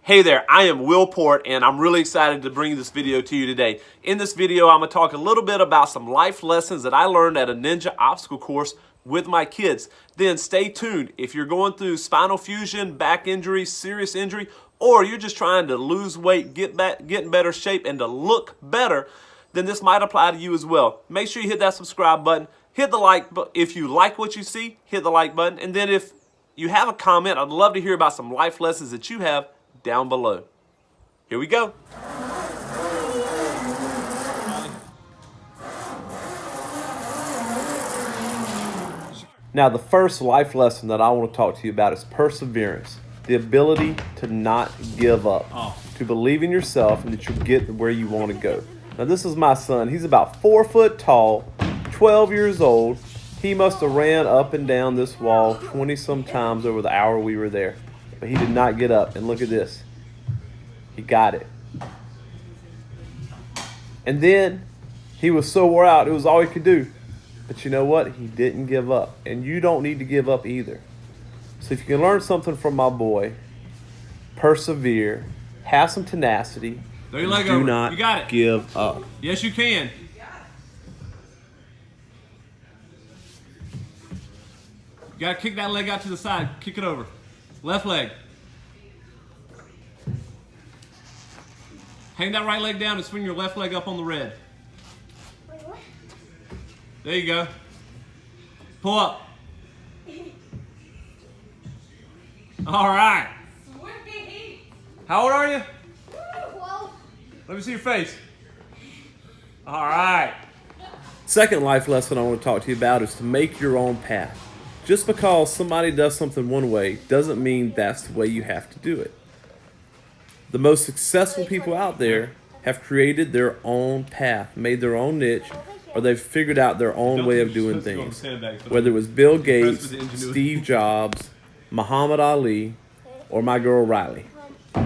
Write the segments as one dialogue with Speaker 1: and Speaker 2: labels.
Speaker 1: Hey there, I am Will Port, and I'm really excited to bring this video to you today. In this video, I'm going to talk a little bit about some life lessons that I learned at a ninja obstacle course with my kids. Then stay tuned. If you're going through spinal fusion, back injury, serious injury, or you're just trying to lose weight, get in better shape, and to look better, then this might apply to you as well. Make sure you hit that subscribe button. Hit the like button. If you like what you see, hit the like button. And then if you have a comment, I'd love to hear about some life lessons that you have down below. Here we go. Now, the first life lesson that I want to talk to you about is perseverance. The ability to not give up, to believe in yourself and that you'll get where you want to go. Now, this is my son. He's about 4 foot tall, 12 years old. He must have ran up and down this wall 20 some times over the hour we were there. But he did not get up. And look at this. He got it. And then he was so wore out, it was all he could do. But you know what? He didn't give up. And you don't need to give up either. So if you can learn something from my boy, persevere, have some tenacity,
Speaker 2: do
Speaker 1: not
Speaker 2: you got it.
Speaker 1: Give up.
Speaker 2: Yes, you can. You got to kick that leg out to the side. Kick it over. Left leg. Hang that right leg down and swing your left leg up on the red.
Speaker 3: Wait, what?
Speaker 2: There you go. Pull up. All right. How old are you?
Speaker 3: 12.
Speaker 2: Let me see your face. All right.
Speaker 1: Second life lesson I want to talk to you about is to make your own path. Just because somebody does something one way doesn't mean that's the way you have to do it. The most successful people out there have created their own path, made their own niche, or they've figured out their own way of doing things. Whether it was Bill Gates, Steve Jobs, Muhammad Ali, or my girl Riley.
Speaker 3: I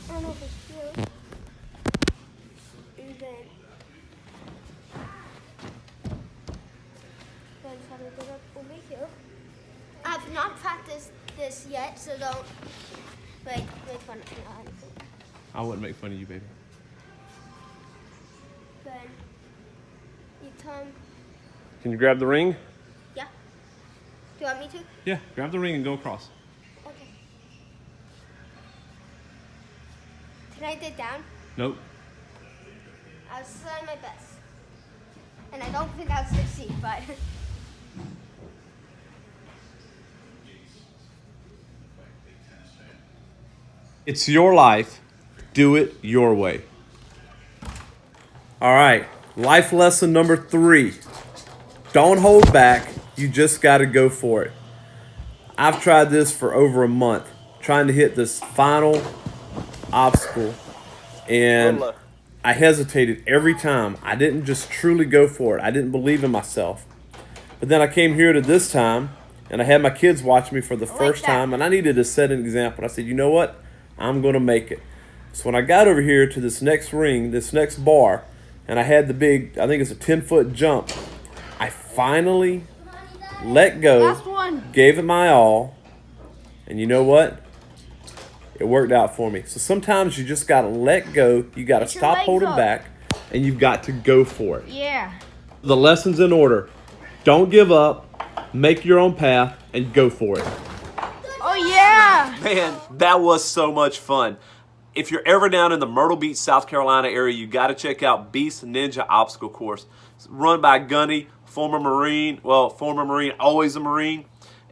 Speaker 3: don't know if it's true. And then I just have to get up over here. I've not practiced this yet, so don't make fun of me.
Speaker 2: I wouldn't make fun of you, baby.
Speaker 3: Then you come.
Speaker 1: Can you grab the ring?
Speaker 3: Yeah. Do you want me to?
Speaker 2: Yeah, grab the ring and go across.
Speaker 3: Okay. Can I get down?
Speaker 2: Nope.
Speaker 3: I'll try my best. And I don't think I'll succeed, but
Speaker 1: It's your life. Do it your way. All right. Life lesson number 3. Don't hold back. You just got to go for it. I've tried this for over a month, trying to hit this final obstacle, and I hesitated every time. I didn't just truly go for it. I didn't believe in myself. But then I came here to this time, and I had my kids watch me for the first time, and I needed to set an example. I said, you know what? I'm going to make it. So when I got over here to this next ring, this next bar, and I had the big, I think it's a 10-foot jump, I finally let go, gave it my all, and you know what? It worked out for me. So sometimes you just got to let go, you got to stop holding back, and you've got to go for it.
Speaker 3: yeah.
Speaker 1: The lessons in order. Don't give up, make your own path, and go for it.
Speaker 3: Oh yeah.
Speaker 1: Man, that was so much fun. If you're ever down in the Myrtle Beach, South Carolina area, you got to check out Beast Ninja Obstacle Course. It's run by Gunny, former Marine, always a Marine,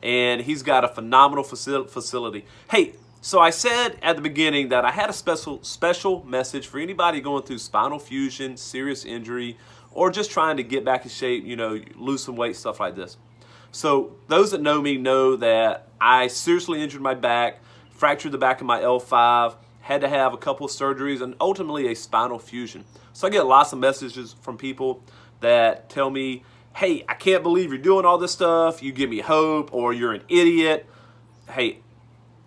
Speaker 1: and he's got a phenomenal facility. Hey, so I said at the beginning that I had a special message for anybody going through spinal fusion, serious injury, or just trying to get back in shape, you know, lose some weight, stuff like this. So those that know me know that I seriously injured my back, fractured the back of my L5, had to have a couple of surgeries, and ultimately a spinal fusion. So I get lots of messages from people that tell me, hey, I can't believe you're doing all this stuff. You give me hope, or you're an idiot. Hey,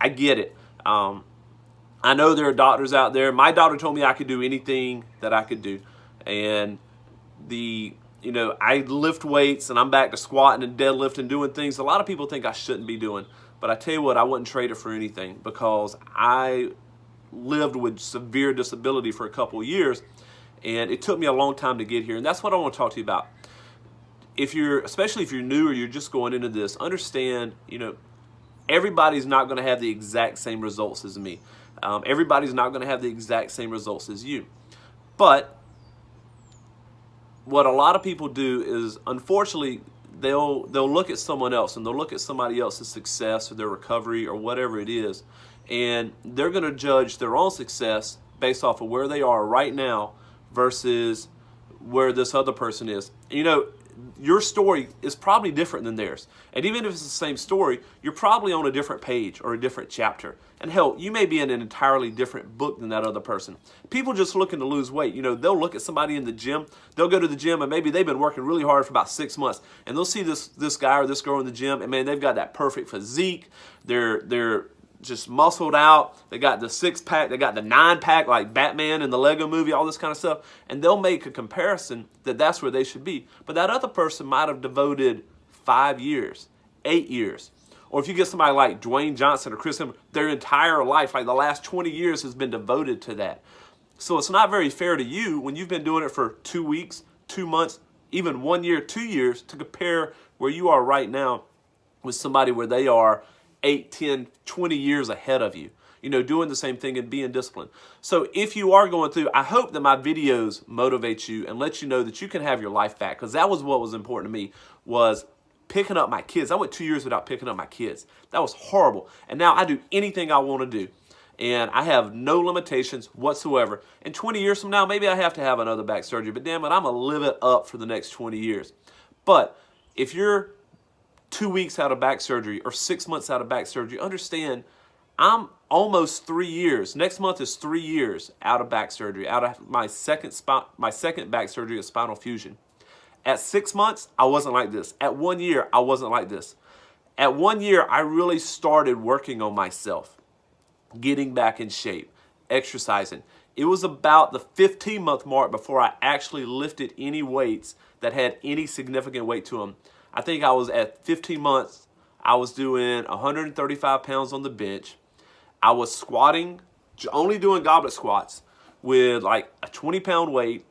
Speaker 1: I get it. I know there are doctors out there. My doctor told me I could do anything that I could do. And you know, I lift weights and I'm back to squatting and deadlifting, doing things a lot of people think I shouldn't be doing. But I tell you what, I wouldn't trade it for anything, because I lived with severe disability for a couple of years, and it took me a long time to get here. And that's what I want to talk to you about. Especially if you're new or you're just going into this, understand, everybody's not going to have the exact same results as me. Everybody's not going to have the exact same results as you. But what a lot of people do is, unfortunately, they'll look at someone else, and they'll look at somebody else's success or their recovery or whatever it is, and they're going to judge their own success based off of where they are right now versus where this other person is. Your story is probably different than theirs. And even if it's the same story, you're probably on a different page or a different chapter. And hell, you may be in an entirely different book than that other person. People just looking to lose weight, they'll look at somebody in the gym, they'll go to the gym, and maybe they've been working really hard for about 6 months, and they'll see this guy or this girl in the gym, and man, they've got that perfect physique, they're just muscled out, they got the 6-pack, they got the 9-pack like Batman in the Lego movie, all this kind of stuff, and they'll make a comparison that that's where they should be. But that other person might have devoted 5 years, 8 years. Or if you get somebody like Dwayne Johnson or Chris Hemsworth, their entire life, like the last 20 years, has been devoted to that. So it's not very fair to you when you've been doing it for 2 weeks, 2 months, even 1 year, 2 years, to compare where you are right now with somebody where they are 8, 10, 20 years ahead of you, doing the same thing and being disciplined. So if you are going through, I hope that my videos motivate you and let you know that you can have your life back, because that was what was important to me, was picking up my kids. I went 2 years without picking up my kids. That was horrible. And now I do anything I want to do, and I have no limitations whatsoever. And 20 years from now, maybe I have to have another back surgery, but damn it, I'm going to live it up for the next 20 years. But if you're 2 weeks out of back surgery or 6 months out of back surgery, understand I'm almost 3 years. Next month is 3 years out of back surgery, out of my second back surgery of spinal fusion. At 6 months, I wasn't like this. At 1 year, I wasn't like this. At 1 year, I really started working on myself, getting back in shape, exercising. It was about the 15-month mark before I actually lifted any weights that had any significant weight to them. I think I was at 15 months, I was doing 135 pounds on the bench. I was squatting, only doing goblet squats with like a 20-pound weight,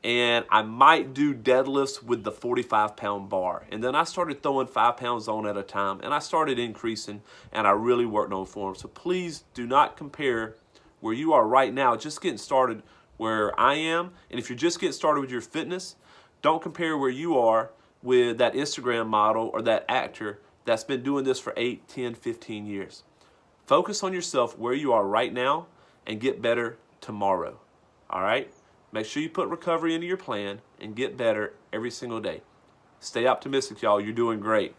Speaker 1: and I might do deadlifts with the 45-pound bar. And then I started throwing 5 pounds on at a time, and I started increasing, and I really worked on form. So please do not compare where you are right now, just getting started, where I am. And if you're just getting started with your fitness, don't compare where you are with that Instagram model or that actor that's been doing this for 8, 10, 15 years. Focus on yourself where you are right now and get better tomorrow. All right? Make sure you put recovery into your plan and get better every single day. Stay optimistic, y'all. You're doing great.